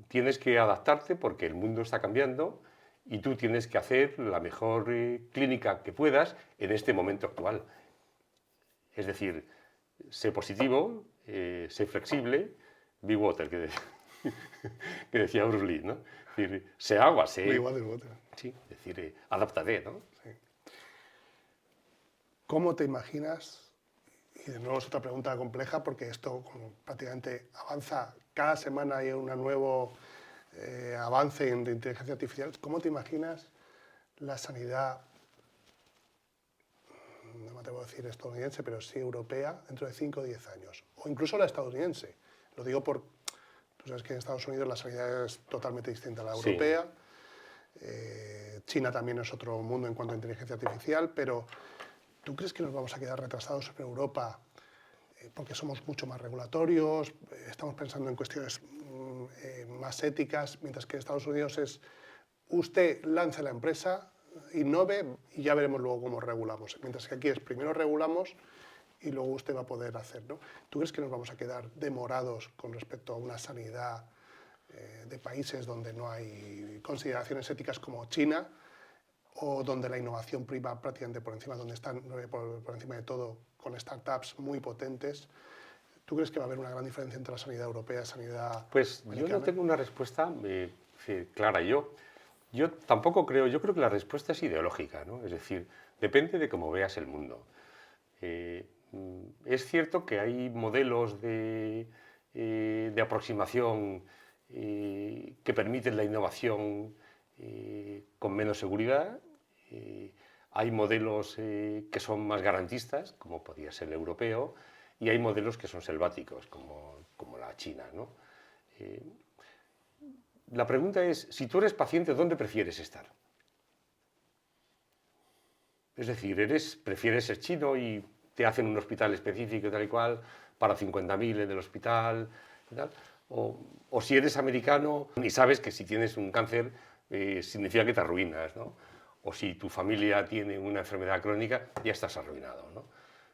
tienes que adaptarte porque el mundo está cambiando y tú tienes que hacer la mejor clínica que puedas en este momento actual. Es decir, sé positivo, sé flexible, be water, que decía Bruce Lee, ¿no? Es decir, sé agua, sé... Be water, water. Sí, es decir, adáptate, ¿no? Sí. ¿Cómo te imaginas? Y de nuevo es otra pregunta compleja porque esto prácticamente avanza. Cada semana hay un nuevo avance de inteligencia artificial. ¿Cómo te imaginas la sanidad, no me atrevo a decir estadounidense, pero sí europea, dentro de 5 o 10 años? O incluso la estadounidense. Lo digo por... Tú sabes que en Estados Unidos la sanidad es totalmente distinta a la europea. Sí. China también es otro mundo en cuanto a inteligencia artificial, pero... ¿Tú crees que nos vamos a quedar retrasados en Europa porque somos mucho más regulatorios, estamos pensando en cuestiones más éticas, mientras que en Estados Unidos es usted lance la empresa, innove y ya veremos luego cómo regulamos? Mientras que aquí es primero regulamos y luego usted va a poder hacer, ¿no? ¿Tú crees que nos vamos a quedar demorados con respecto a una sanidad de países donde no hay consideraciones éticas como China, o donde la innovación prima prácticamente por encima, donde están por encima de todo con startups muy potentes. ¿Tú crees que va a haber una gran diferencia entre la sanidad europea y la sanidad Pues americana? yo no tengo una respuesta clara. Yo tampoco creo, yo creo que la respuesta es ideológica, ¿no? Es decir, depende de cómo veas el mundo. Es cierto que hay modelos de aproximación que permiten la innovación con menos seguridad. Hay modelos que son más garantistas, como podría ser el europeo, y hay modelos que son selváticos, como la China, ¿no? La pregunta es, si tú eres paciente, ¿dónde prefieres estar? Es decir, prefieres ser chino y te hacen un hospital específico tal y cual, para 50.000 en el hospital, y tal. O si eres americano y sabes que si tienes un cáncer significa que te arruinas, ¿no? O si tu familia tiene una enfermedad crónica, ya estás arruinado, ¿no?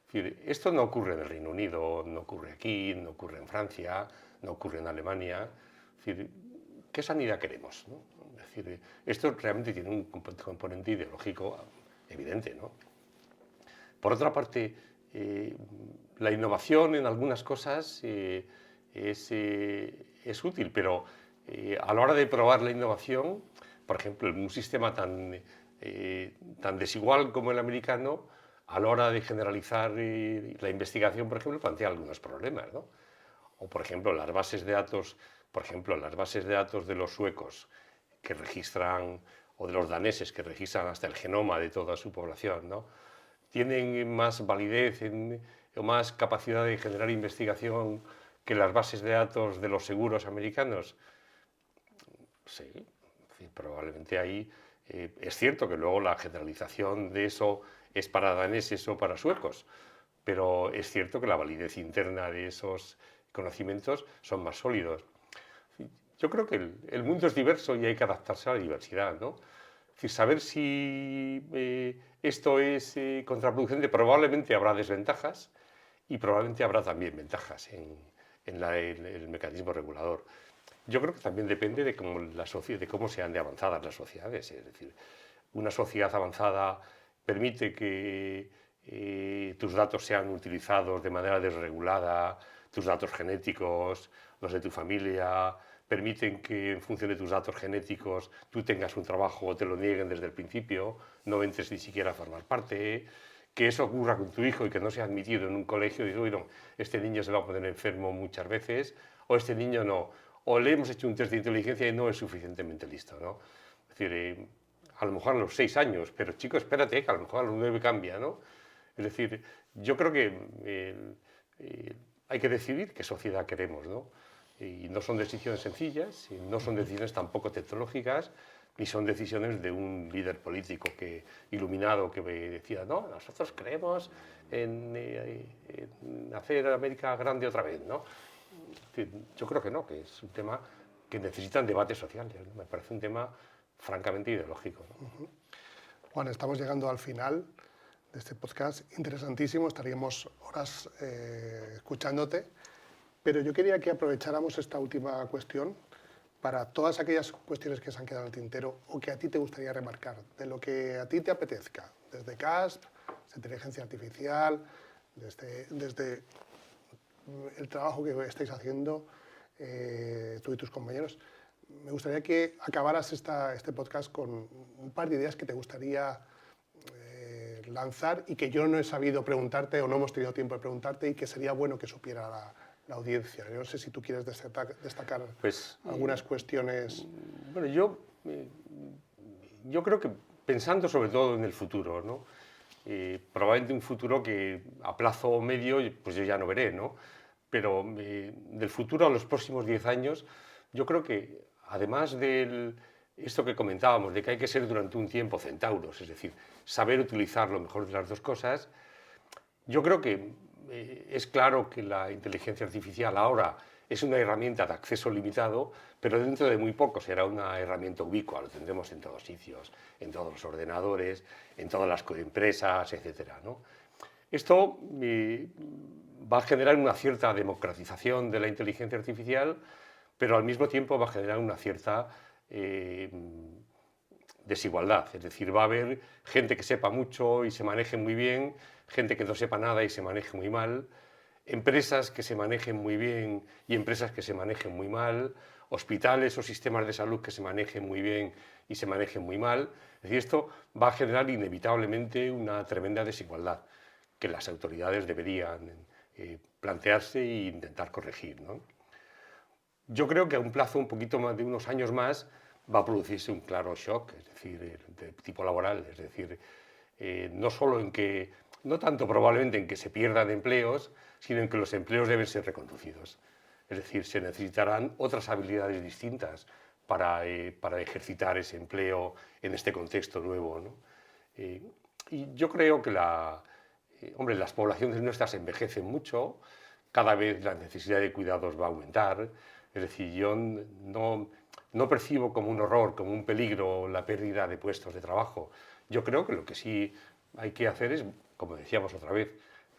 Es decir, esto no ocurre en el Reino Unido, no ocurre aquí, no ocurre en Francia, no ocurre en Alemania. Es decir, ¿qué sanidad queremos, ¿no? Es decir, esto realmente tiene un componente ideológico evidente, ¿no? Por otra parte, la innovación en algunas cosas es útil, pero a la hora de probar la innovación, por ejemplo, en un sistema tan desigual como el americano, a la hora de generalizar la investigación, por ejemplo, plantea algunos problemas, ¿no? O, por ejemplo, las bases de datos, de los suecos que registran, o de los daneses que registran hasta el genoma de toda su población, ¿no? Tienen más validez o más capacidad de generar investigación que las bases de datos de los seguros americanos. Sí, probablemente ahí es cierto que luego la generalización de eso es para daneses o para suecos, pero es cierto que la validez interna de esos conocimientos son más sólidos. Yo creo que el mundo es diverso y hay que adaptarse a la diversidad, ¿no? Es decir, saber si esto es contraproducente, probablemente habrá desventajas y probablemente habrá también ventajas en el mecanismo regulador. Yo creo que también depende de cómo sean de avanzadas las sociedades. Es decir, una sociedad avanzada permite que tus datos sean utilizados de manera desregulada, tus datos genéticos, los de tu familia, permiten que en función de tus datos genéticos tú tengas un trabajo o te lo nieguen desde el principio, no entres ni siquiera a formar parte, que eso ocurra con tu hijo y que no sea admitido en un colegio y dices, bueno, este niño se va a poner enfermo muchas veces, o este niño no, o le hemos hecho un test de inteligencia y no es suficientemente listo, ¿no? Es decir, a lo mejor a los 6 años, pero chico, espérate, que a lo mejor a los 9 cambia, ¿no? Es decir, yo creo que hay que decidir qué sociedad queremos, ¿no? Y no son decisiones sencillas, y no son decisiones tampoco tecnológicas, ni son decisiones de un líder político iluminado que decía, no, nosotros creemos en hacer América grande otra vez, ¿no? Yo creo que no, que es un tema que necesitan debates sociales, ¿no? Me parece un tema francamente ideológico, ¿no? Juan, estamos llegando al final de este podcast interesantísimo, estaríamos horas escuchándote, pero yo quería que aprovecháramos esta última cuestión para todas aquellas cuestiones que se han quedado en el tintero o que a ti te gustaría remarcar, de lo que a ti te apetezca, desde CASP, desde inteligencia artificial, desde el trabajo que estáis haciendo tú y tus compañeros. Me gustaría que acabaras este podcast con un par de ideas que te gustaría lanzar y que yo no he sabido preguntarte o no hemos tenido tiempo de preguntarte y que sería bueno que supiera la audiencia. Yo no sé si tú quieres destacar pues, algunas cuestiones. Bueno, yo creo que pensando sobre todo en el futuro, ¿no? Probablemente un futuro que a plazo medio pues yo ya no veré, ¿no? Pero del futuro a los próximos 10 años, yo creo que además de esto que comentábamos, de que hay que ser durante un tiempo centauros, es decir, saber utilizar lo mejor de las dos cosas, yo creo que es claro que la inteligencia artificial ahora es una herramienta de acceso limitado, pero dentro de muy poco será una herramienta ubicua, lo tendremos en todos sitios, en todos los ordenadores, en todas las empresas, etc., ¿no? Esto va a generar una cierta democratización de la inteligencia artificial, pero al mismo tiempo va a generar una cierta desigualdad. Es decir, va a haber gente que sepa mucho y se maneje muy bien, gente que no sepa nada y se maneje muy mal, empresas que se manejen muy bien y empresas que se manejen muy mal, hospitales o sistemas de salud que se manejen muy bien y se manejen muy mal. Es decir, esto va a generar inevitablemente una tremenda desigualdad que las autoridades deberían plantearse e intentar corregir, ¿no? Yo creo que a un plazo un poquito más de unos años más va a producirse un claro shock, es decir, de tipo laboral, es decir, no solo en que, no tanto probablemente en que se pierdan empleos, sino en que los empleos deben ser reconducidos. Es decir, se necesitarán otras habilidades distintas para ejercitar ese empleo en este contexto nuevo, ¿no? Y yo creo que hombre, las poblaciones nuestras envejecen mucho, cada vez la necesidad de cuidados va a aumentar. Es decir, yo no percibo como un horror, como un peligro la pérdida de puestos de trabajo. Yo creo que lo que sí hay que hacer es, como decíamos otra vez,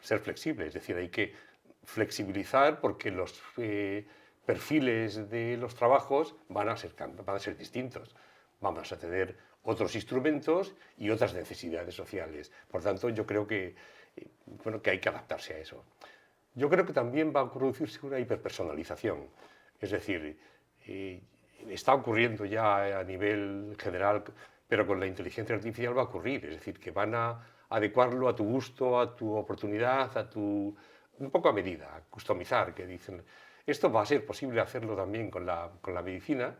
ser flexible. Es decir, hay que flexibilizar porque los perfiles de los trabajos van a ser distintos. Vamos a tener otros instrumentos y otras necesidades sociales. Por tanto, yo creo bueno, que hay que adaptarse a eso. Yo creo que también va a producirse una hiperpersonalización. Es decir, está ocurriendo ya a nivel general, pero con la inteligencia artificial va a ocurrir. Es decir, que van a adecuarlo a tu gusto, a tu oportunidad, un poco a medida, a customizar, que dicen. Esto va a ser posible hacerlo también con la medicina.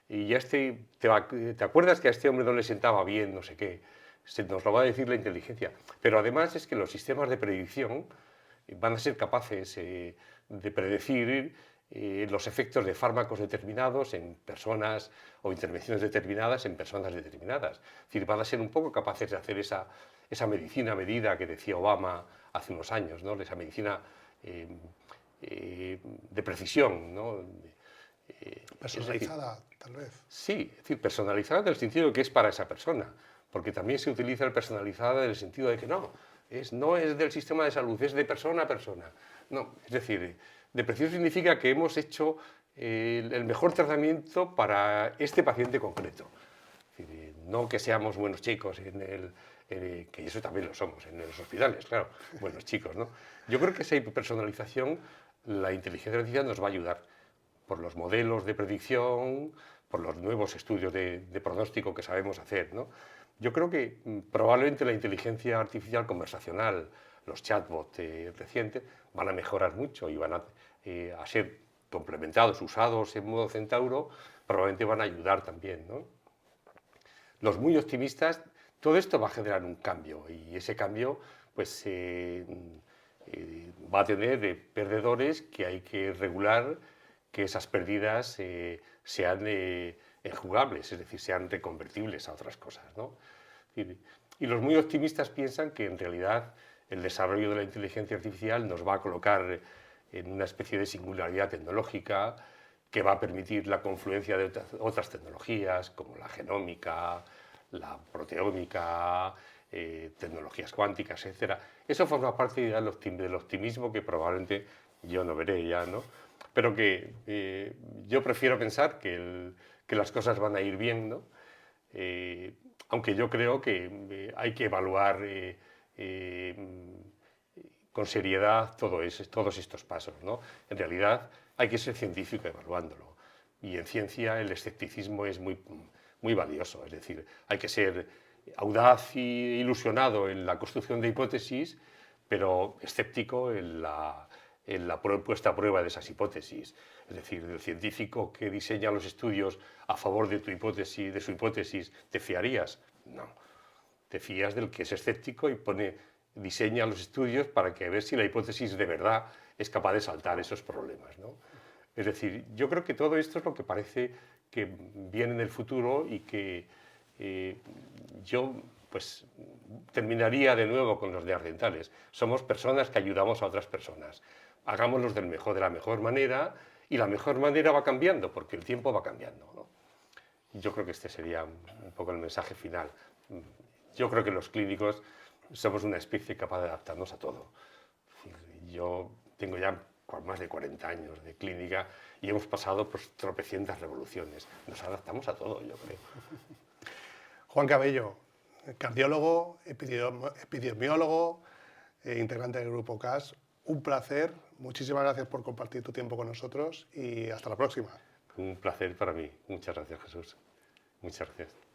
Y ya ¿te acuerdas que a este hombre no le sentaba bien, no sé qué? Nos lo va a decir la inteligencia. Pero además es que los sistemas de predicción van a ser capaces de predecir los efectos de fármacos determinados en personas o intervenciones determinadas en personas determinadas. Es decir, van a ser un poco capaces de hacer esa medicina medida que decía Obama hace unos años, ¿no? Esa medicina de precisión, ¿no? Personalizada, tal vez. Sí, es decir, personalizada en el sentido de que es para esa persona, porque también se utiliza el personalizada en el sentido de que no es del sistema de salud, es de persona a persona. No, es decir, de preciso significa que hemos hecho el mejor tratamiento para este paciente concreto. Es decir, no que seamos buenos chicos que eso también lo somos en los hospitales, claro, buenos chicos, ¿no? Yo creo que esa personalización, la inteligencia artificial nos va a ayudar por los modelos de predicción, por los nuevos estudios de pronóstico que sabemos hacer, ¿no? Yo creo que probablemente la inteligencia artificial conversacional, los chatbots recientes, van a mejorar mucho y van a ser complementados, usados en modo centauro, probablemente van a ayudar también, ¿no? Los muy optimistas, todo esto va a generar un cambio y ese cambio pues, va a tener perdedores que hay que regular, que esas pérdidas sean enjugables, es decir, sean reconvertibles a otras cosas, ¿no? Y los muy optimistas piensan que en realidad el desarrollo de la inteligencia artificial nos va a colocar en una especie de singularidad tecnológica que va a permitir la confluencia de otras tecnologías como la genómica, la proteómica, tecnologías cuánticas, etc. Eso forma parte del optimismo que probablemente yo no veré ya, ¿no? Pero que yo prefiero pensar que las cosas van a ir bien, ¿no? Aunque yo creo que hay que evaluar con seriedad todos estos pasos, ¿no? En realidad hay que ser científico evaluándolo. Y en ciencia el escepticismo es muy valioso, es decir, hay que ser audaz y ilusionado en la construcción de hipótesis, pero escéptico en la puesta a prueba de esas hipótesis. Es decir, el científico que diseña los estudios a favor de tu hipótesis, de su hipótesis, ¿te fiarías? No. Te fías del que es escéptico y diseña los estudios para que a ver si la hipótesis de verdad es capaz de saltar esos problemas, ¿no? Es decir, yo creo que todo esto es lo que parece que viene en el futuro y que yo pues terminaría de nuevo con los neandertales. Somos personas que ayudamos a otras personas. Hagámoslos de la mejor manera y la mejor manera va cambiando porque el tiempo va cambiando, ¿no? Yo creo que este sería un poco el mensaje final. Yo creo que los clínicos somos una especie capaz de adaptarnos a todo. Yo tengo ya más de 40 años de clínica y hemos pasado pues, tropecientas revoluciones. Nos adaptamos a todo, yo creo. Juan Cabello, cardiólogo, epidemiólogo, integrante del Grupo CAS. Un placer. Muchísimas gracias por compartir tu tiempo con nosotros y hasta la próxima. Un placer para mí. Muchas gracias, Jesús. Muchas gracias.